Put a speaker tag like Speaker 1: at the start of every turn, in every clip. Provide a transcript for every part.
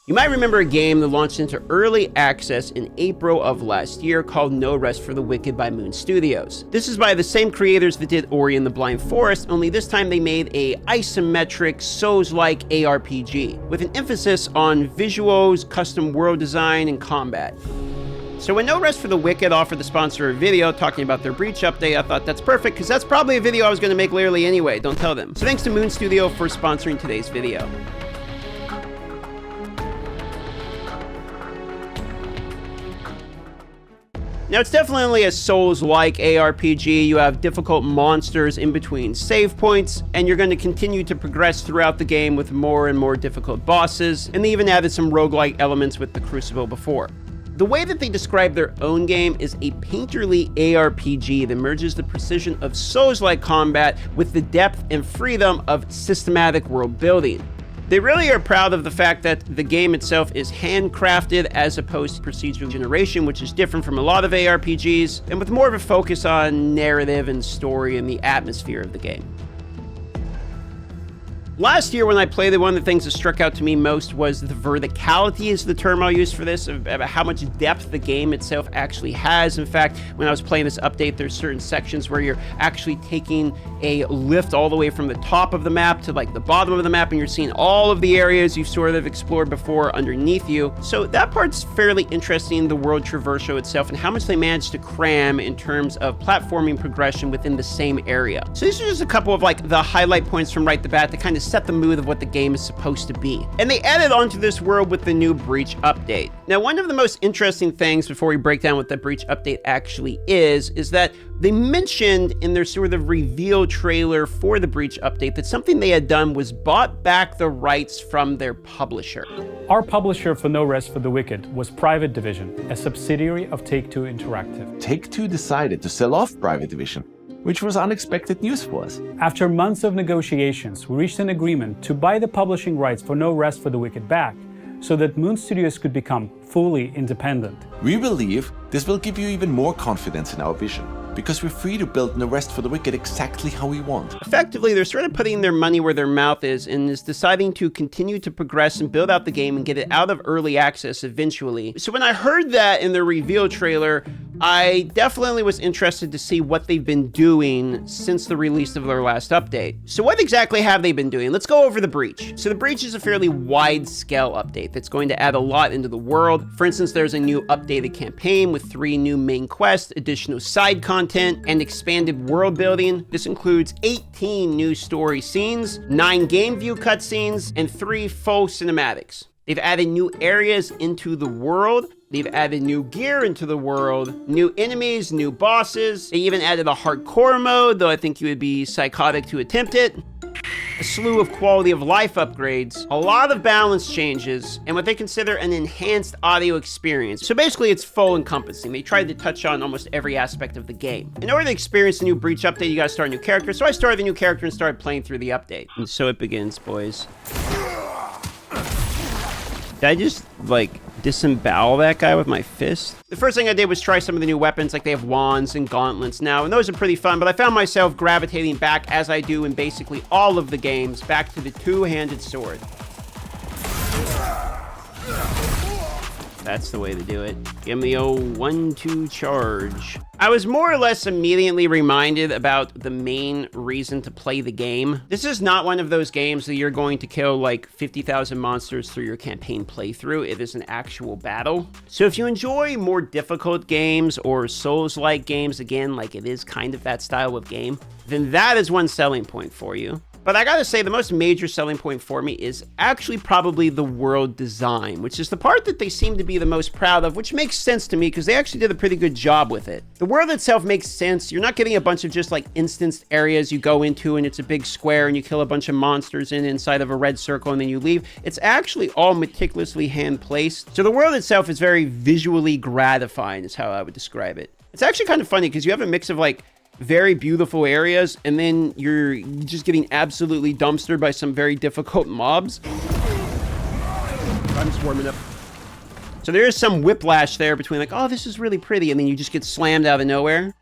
Speaker 1: You might remember a game that launched into early access in April of last year called No Rest for the Wicked by Moon Studios. This is by the same creators that did Ori and the Blind Forest, only this time they made a isometric Souls-like ARPG, with an emphasis on visuals, custom world design, and combat. So when No Rest for the Wicked offered to sponsor a video talking about their Breach update, I thought that's perfect, because that's probably a video I was going to make literally anyway, don't tell them. So thanks to Moon Studio for sponsoring today's video. Now, it's definitely a Souls-like ARPG. You have difficult monsters in between save points, and you're going to continue to progress throughout the game with more and more difficult bosses, and they even added some roguelike elements with the Crucible before. The way that they describe their own game is a painterly ARPG that merges the precision of Souls-like combat with the depth and freedom of systematic world building. They really are proud of the fact that the game itself is handcrafted as opposed to procedural generation, which is different from a lot of ARPGs, and with more of a focus on narrative and story and the atmosphere of the game. Last year when I played it, one of the things that struck out to me most was the verticality is the term I'll use for this, about how much depth the game itself actually has. In fact, when I was playing this update, there's certain sections where you're actually taking a lift all the way from the top of the map to like the bottom of the map, and you're seeing all of the areas you've sort of explored before underneath you. So that part's fairly interesting, the world traversal itself, and how much they managed to cram in terms of platforming progression within the same area. So these are just a couple of like the highlight points from right the bat that kind of set the mood of what the game is supposed to be. And they added onto this world with the new Breach update. Now, one of the most interesting things before we break down what the Breach update actually is that they mentioned in their sort of reveal trailer for the Breach update that something they had done was bought back the rights from their publisher.
Speaker 2: Our publisher for No Rest for the Wicked was Private Division, a subsidiary of Take-Two Interactive.
Speaker 3: Take-Two decided to sell off Private Division, which was unexpected news for us.
Speaker 2: After months of negotiations, we reached an agreement to buy the publishing rights for No Rest for the Wicked back, so that Moon Studios could become fully independent.
Speaker 3: We believe this will give you even more confidence in our vision, because we're free to build No Rest for the Wicked exactly how we want.
Speaker 1: Effectively, they're sort of putting their money where their mouth is and is deciding to continue to progress and build out the game and get it out of early access eventually. So when I heard that in the reveal trailer, I definitely was interested to see what they've been doing since the release of their last update. So what exactly have they been doing? Let's go over the Breach. So the Breach is a fairly wide-scale update that's going to add a lot into the world. For instance, there's a new updated campaign with 3 new main quests, additional side content, and expanded world building. This includes 18 new story scenes, 9 game view cutscenes, and 3 full cinematics. They've added new areas into the world. They've added new gear into the world, new enemies, new bosses. They even added a hardcore mode, though I think you would be psychotic to attempt it. A slew of quality of life upgrades, a lot of balance changes, and what they consider an enhanced audio experience. So basically it's full encompassing. They tried to touch on almost every aspect of the game. In order to experience the new Breach update, you gotta start a new character. So I started the new character and started playing through the update. And so it begins, boys. Did I just, like, disembowel that guy with my fist? The first thing I did was try some of the new weapons, like they have wands and gauntlets now, and those are pretty fun, but I found myself gravitating back, as I do in basically all of the games, back to the two-handed sword. That's the way to do it. Give me the old 1-2 charge. I was more or less immediately reminded about the main reason to play the game. This is not one of those games that you're going to kill like 50,000 monsters through your campaign playthrough. It is an actual battle. So if you enjoy more difficult games or Souls-like games, again, like it is kind of that style of game, then that is one selling point for you. But I gotta say, the most major selling point for me is actually probably the world design, which is the part that they seem to be the most proud of, which makes sense to me because they actually did a pretty good job with it. The world itself makes sense. You're not getting a bunch of just like instanced areas you go into and it's a big square and you kill a bunch of monsters inside of a red circle and then you leave. It's actually all meticulously hand placed. So the world itself is very visually gratifying is how I would describe it. It's actually kind of funny because you have a mix of like very beautiful areas, and then you're just getting absolutely dumpstered by some very difficult mobs. I'm just warming up. So there is some whiplash there between like, oh, this is really pretty, and then you just get slammed out of nowhere.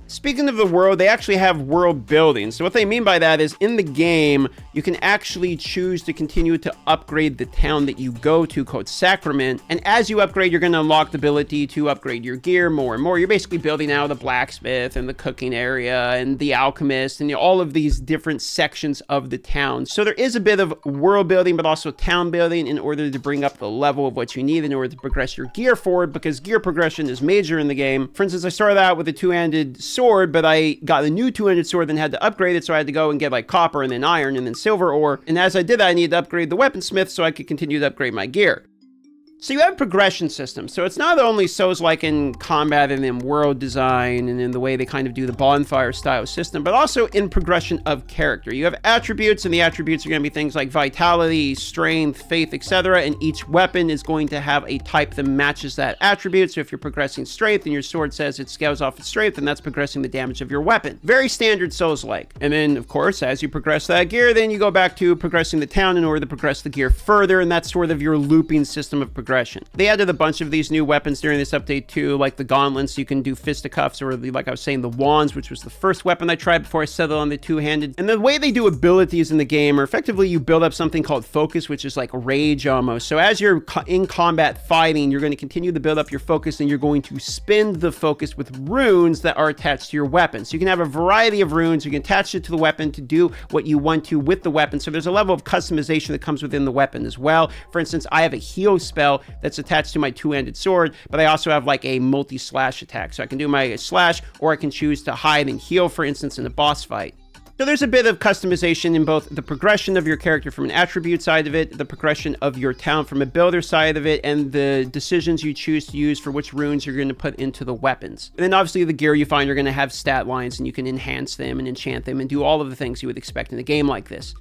Speaker 1: Speaking of the world, they actually have world building. So what they mean by that is in the game, you can actually choose to continue to upgrade the town that you go to called Sacrament. And as you upgrade, you're going to unlock the ability to upgrade your gear more and more. You're basically building out the blacksmith and the cooking area and the alchemist and all of these different sections of the town. So there is a bit of world building, but also town building in order to bring up the level of what you need in order to progress your gear forward, because gear progression is major in the game. For instance, I started out with a two-handed sword, but I got a new two-handed sword, then had to upgrade it, so I had to go and get like copper and then iron and then silver ore. And as I did that, I needed to upgrade the weaponsmith so I could continue to upgrade my gear. So you have progression systems. So it's not only Souls-like in combat and in world design and in the way they kind of do the bonfire style system, but also in progression of character. You have attributes, and the attributes are going to be things like vitality, strength, faith, etc. And each weapon is going to have a type that matches that attribute. So if you're progressing strength and your sword says it scales off its strength, then that's progressing the damage of your weapon. Very standard Souls-like. And then, of course, as you progress that gear, then you go back to progressing the town in order to progress the gear further, and that's sort of your looping system of progression. They added a bunch of these new weapons during this update too, like the gauntlets. You can do fisticuffs, or like I was saying, the wands, which was the first weapon I tried before I settled on the two-handed. And the way they do abilities in the game are effectively you build up something called focus, which is like rage almost. So as you're in combat fighting, you're going to continue to build up your focus, and you're going to spend the focus with runes that are attached to your weapon. So you can have a variety of runes. You can attach it to the weapon to do what you want to with the weapon. So there's a level of customization that comes within the weapon as well. For instance, I have a heal spell that's attached to my two-handed sword, but I also have like a multi-slash attack. So I can do my slash, or I can choose to hide and heal, for instance, in a boss fight. So there's a bit of customization in both the progression of your character from an attribute side of it, the progression of your town from a builder side of it, and the decisions you choose to use for which runes you're going to put into the weapons. And then obviously the gear you find are going to have stat lines, and you can enhance them and enchant them and do all of the things you would expect in a game like this.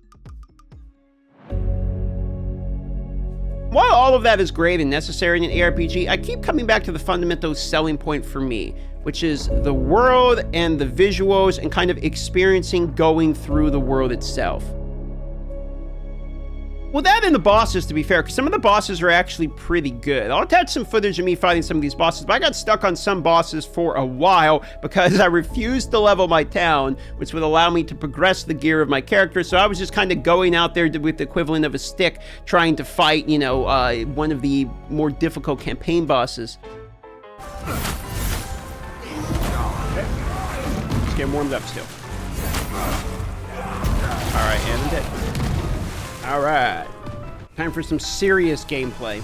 Speaker 1: While all of that is great and necessary in an ARPG, I keep coming back to the fundamental selling point for me, which is the world and the visuals and kind of experiencing going through the world itself. Well, that and the bosses, to be fair, because some of the bosses are actually pretty good. I'll attach some footage of me fighting some of these bosses, but I got stuck on some bosses for a while because I refused to level my town, which would allow me to progress the gear of my character. So I was just kind of going out there with the equivalent of a stick, trying to fight, you know, one of the more difficult campaign bosses. Okay. Just getting warmed up still. All right, and I'm dead. All right, time for some serious gameplay.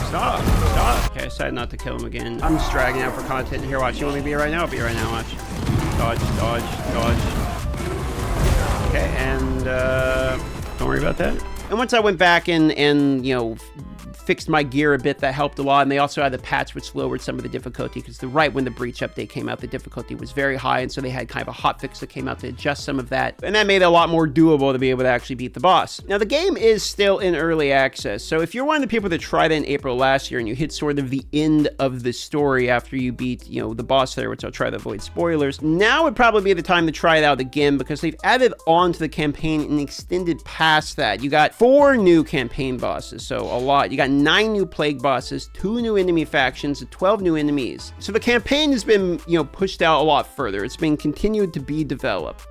Speaker 1: Stop. Okay, I decided not to kill him again. I'm just dragging out for content. Here, watch. You want me to be here right now? I'll be here right now, watch. Dodge. Okay, and don't worry about that. And once I went back and you know, fixed my gear a bit, that helped a lot. And they also had a patch which lowered some of the difficulty, because right when the Breach update came out, the difficulty was very high, and so they had kind of a hotfix that came out to adjust some of that, and that made it a lot more doable to be able to actually beat the boss. Now the game is still in early access, so if you're one of the people that tried it in April last year and you hit sort of the end of the story after you beat, you know, the boss there, which I'll try to avoid spoilers, now would probably be the time to try it out again, because they've added on to the campaign and extended past that. You got 4 new campaign bosses, so a lot. You got 9 new plague bosses, 2 new enemy factions, and 12 new enemies. So the campaign has been, you know, pushed out a lot further. It's been continued to be developed.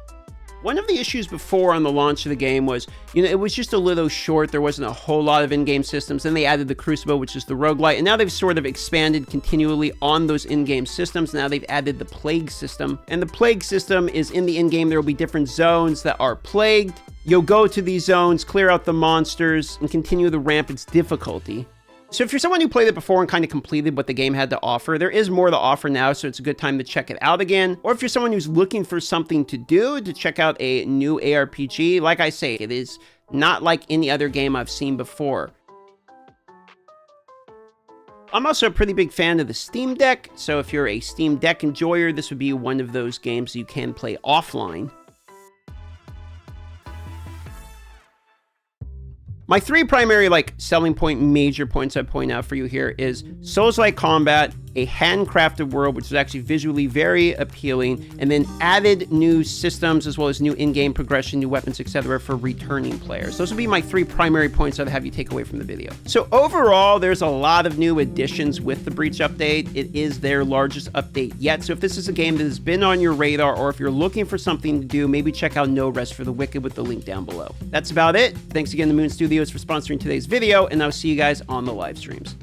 Speaker 1: One of the issues before on the launch of the game was, you know, it was just a little short. There wasn't a whole lot of in-game systems. Then they added the Crucible, which is the roguelite, and now they've sort of expanded continually on those in-game systems. Now they've added the Plague system, and the Plague system is in the in-game. There will be different zones that are plagued. You'll go to these zones, clear out the monsters, and continue to ramp its difficulty. So if you're someone who played it before and kind of completed what the game had to offer, there is more to offer now, so it's a good time to check it out again. Or if you're someone who's looking for something to do, to check out a new ARPG, like I say, it is not like any other game I've seen before. I'm also a pretty big fan of the Steam Deck, so if you're a Steam Deck enjoyer, this would be one of those games you can play offline. My 3 primary, like, selling point, major points I point out for you here is Souls-like combat, a handcrafted world, which is actually visually very appealing, and then added new systems as well as new in-game progression, new weapons, etc. for returning players. Those would be my 3 primary points I'd have you take away from the video. So overall, there's a lot of new additions with the Breach update. It is their largest update yet. So if this is a game that has been on your radar, or if you're looking for something to do, maybe check out No Rest for the Wicked with the link down below. That's about it. Thanks again to Moon Studios for sponsoring today's video, and I'll see you guys on the live streams.